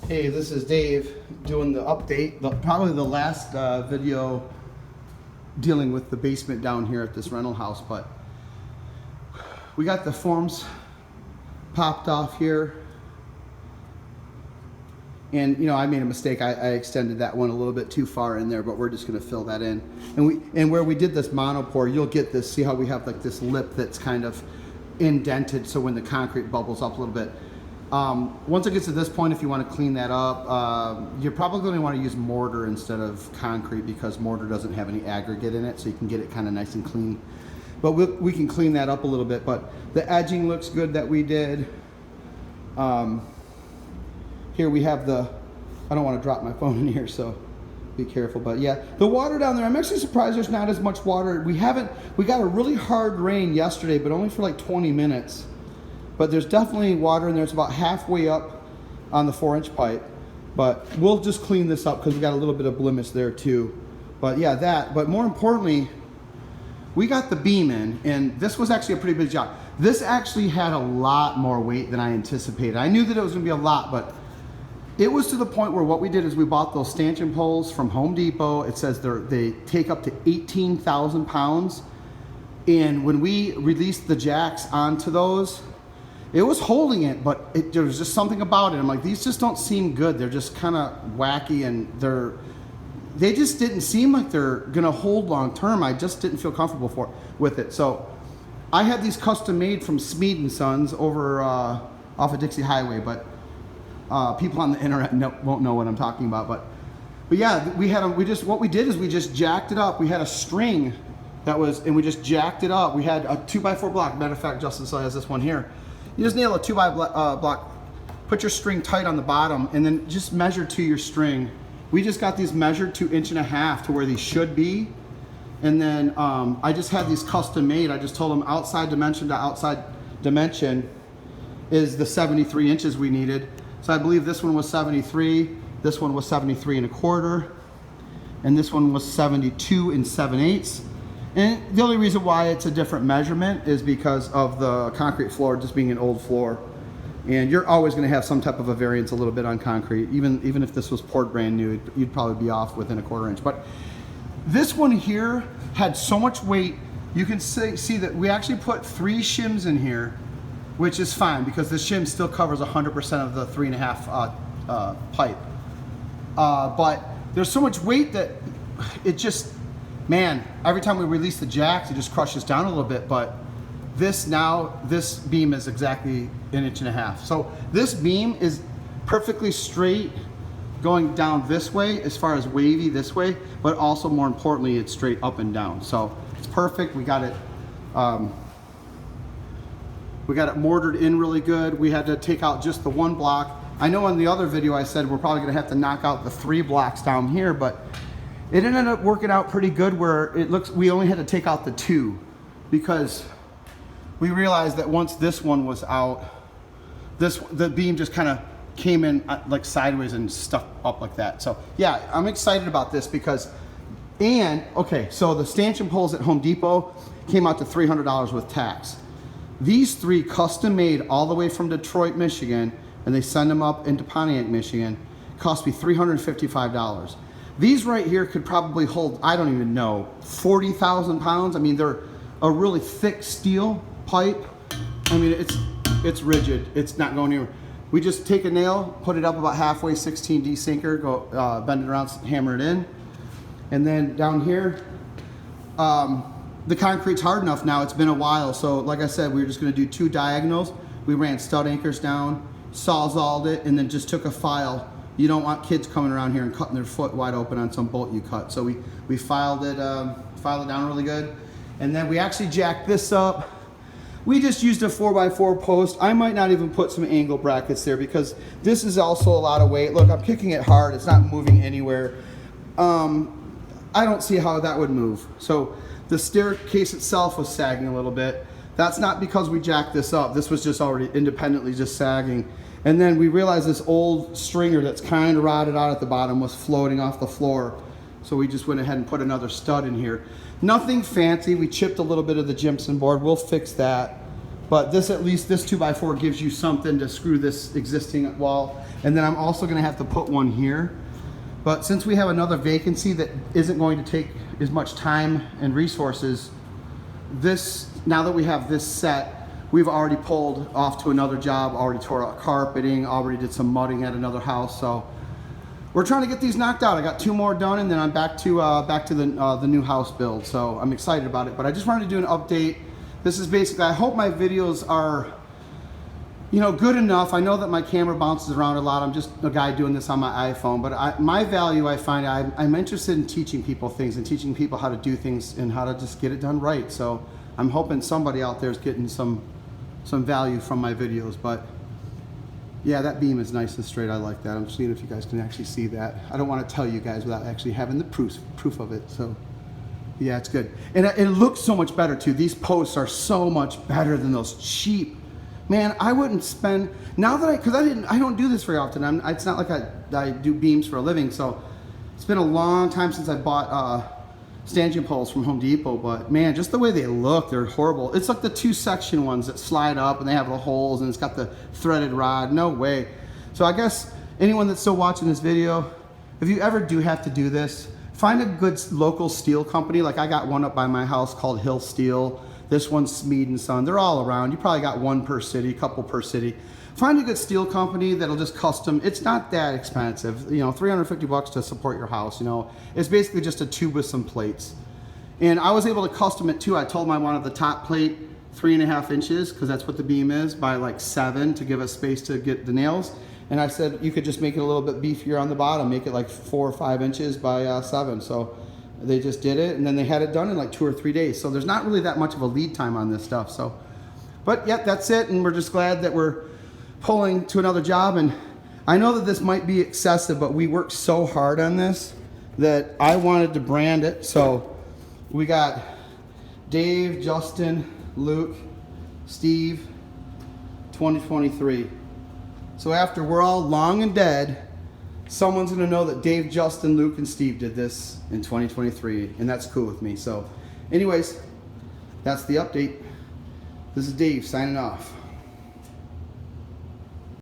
Hey, this is Dave doing the update, probably the last video dealing with the basement down here at this rental house, but we got the forms popped off here. And you know, I made a mistake. I extended that one a little bit too far in there, but we're just gonna fill that in. And where we did this monopore, you'll get this, see how we have like this lip that's kind of indented, so when the concrete bubbles up a little bit. Once it gets to this point, if you want to clean that up, you're probably going to want to use mortar instead of concrete, because mortar doesn't have any aggregate in it, so you can get it kind of nice and clean. But we can clean that up a little bit. But the edging looks good that we did. Here we have the, I don't want to drop my phone in here, so be careful. But yeah, the water down there, I'm actually surprised there's not as much water. We got a really hard rain yesterday, but only for like 20 minutes. But there's definitely water in there. It's about halfway up on the 4-inch pipe. But we'll just clean this up because we got a little bit of blemish there too. But yeah, that. But more importantly, we got the beam in, and this was actually a pretty big job. This actually had a lot more weight than I anticipated. I knew that it was going to be a lot, but it was to the point where what we did is we bought those stanchion poles from Home Depot. It says they take up to 18,000 pounds. And when we released the jacks onto those, it was holding it, but there was just something about it. I'm like, these just don't seem good. They're just kind of wacky, and they just didn't seem like they're gonna hold long term. I just didn't feel comfortable with it. So I had these custom made from Smead & Sons over off of Dixie Highway, but people on the internet won't know what I'm talking about. But yeah, what we did is we just jacked it up. We had a string and we just jacked it up. We had a 2x4 block. Matter of fact, Justin still has this one here. You just nail a 2x block, put your string tight on the bottom, and then just measure to your string. We just got these measured to 1.5 inches to where these should be. And then I just had these custom made. I just told them outside dimension to outside dimension is the 73 inches we needed. So I believe this one was 73, this one was 73 1/4, and this one was 72 7/8. And the only reason why it's a different measurement is because of the concrete floor just being an old floor. And you're always going to have some type of a variance a little bit on concrete. Even if this was poured brand new, you'd probably be off within 1/4 inch. But this one here had so much weight, you can see that we actually put 3 shims in here, which is fine because the shim still covers 100% of the 3.5 pipe. But there's so much weight that it just, man, every time we release the jacks, it just crushes down a little bit. But this beam is exactly 1.5 inches. So this beam is perfectly straight going down this way, as far as wavy this way, but also more importantly, it's straight up and down. So it's perfect. We got it mortared in really good. We had to take out just the 1 block. I know in the other video I said we're probably gonna have to knock out the 3 blocks down here, but it ended up working out pretty good where we only had to take out the 2 because we realized that once this one was out, the beam just kind of came in like sideways and stuck up like that. So yeah, I'm excited about this because, okay, so the stanchion poles at Home Depot came out to $300 with tax. These 3 custom made all the way from Detroit, Michigan, and they send them up into Pontiac, Michigan, cost me $355. These right here could probably hold, I don't even know, 40,000 pounds. I mean, they're a really thick steel pipe. I mean, it's rigid. It's not going anywhere. We just take a nail, put it up about halfway, 16D sinker, go bend it around, hammer it in. And then down here, the concrete's hard enough now. It's been a while. So like I said, we were just gonna do 2 diagonals. We ran stud anchors down, sawzalled it, and then just took a file. You don't want kids coming around here and cutting their foot wide open on some bolt you cut. So we filed it down really good. And then we actually jacked this up. We just used a 4x4 post. I might not even put some angle brackets there because this is also a lot of weight. Look, I'm kicking it hard. It's not moving anywhere. I don't see how that would move. So the staircase itself was sagging a little bit. That's not because we jacked this up. This was just already independently just sagging. And then we realized this old stringer that's kind of rotted out at the bottom was floating off the floor. So we just went ahead and put another stud in here. Nothing fancy. We chipped a little bit of the gypsum board. We'll fix that. But this, at least this 2x4 gives you something to screw this existing wall. And then I'm also gonna have to put one here. But since we have another vacancy that isn't going to take as much time and resources, now that we have this set, we've already pulled off to another job, already tore out carpeting, already did some mudding at another house. So we're trying to get these knocked out. I got 2 more done, and then I'm back to the new house build. So I'm excited about it. But I just wanted to do an update. This is basically, I hope my videos are, you know, good enough. I know that my camera bounces around a lot. I'm just a guy doing this on my iPhone. But my value, I find, I'm interested in teaching people things and teaching people how to do things and how to just get it done right. So I'm hoping somebody out there is getting some value from my videos. But yeah, that beam is nice and straight. I like that. I'm seeing if you guys can actually see that. I don't want to tell you guys without actually having the proof of it. So yeah, it's good. And it looks so much better too. These posts are so much better than those cheap. Man, I wouldn't spend, now that because I don't do this very often. It's not like I do beams for a living. So it's been a long time since I bought stanchion poles from Home Depot, but man, just the way they look, they're horrible. It's like the 2-section ones that slide up and they have the holes and it's got the threaded rod. No way. So I guess anyone that's still watching this video, if you ever do have to do this, find a good local steel company. Like I got one up by my house called Hill Steel. This one's Smeed & Son. They're all around. You probably got one per city, couple per city. Find a good steel company that'll just custom. It's not that expensive. You know, 350 bucks to support your house, you know. It's basically just a tube with some plates. And I was able to custom it too. I told them I wanted the top plate 3.5 inches, because that's what the beam is, by like 7 to give us space to get the nails. And I said you could just make it a little bit beefier on the bottom, make it like 4 or 5 inches by 7. So they just did it, and then they had it done in like 2 or 3 days. So there's not really that much of a lead time on this stuff. So, but yeah, that's it. And we're just glad that we're pulling to another job. And I know that this might be excessive, but we worked so hard on this that I wanted to brand it. So we got Dave, Justin, Luke, Steve, 2023. So after we're all long and dead, someone's gonna know that Dave, Justin, Luke, and Steve did this in 2023, and that's cool with me. So anyways, that's the update. This is Dave signing off.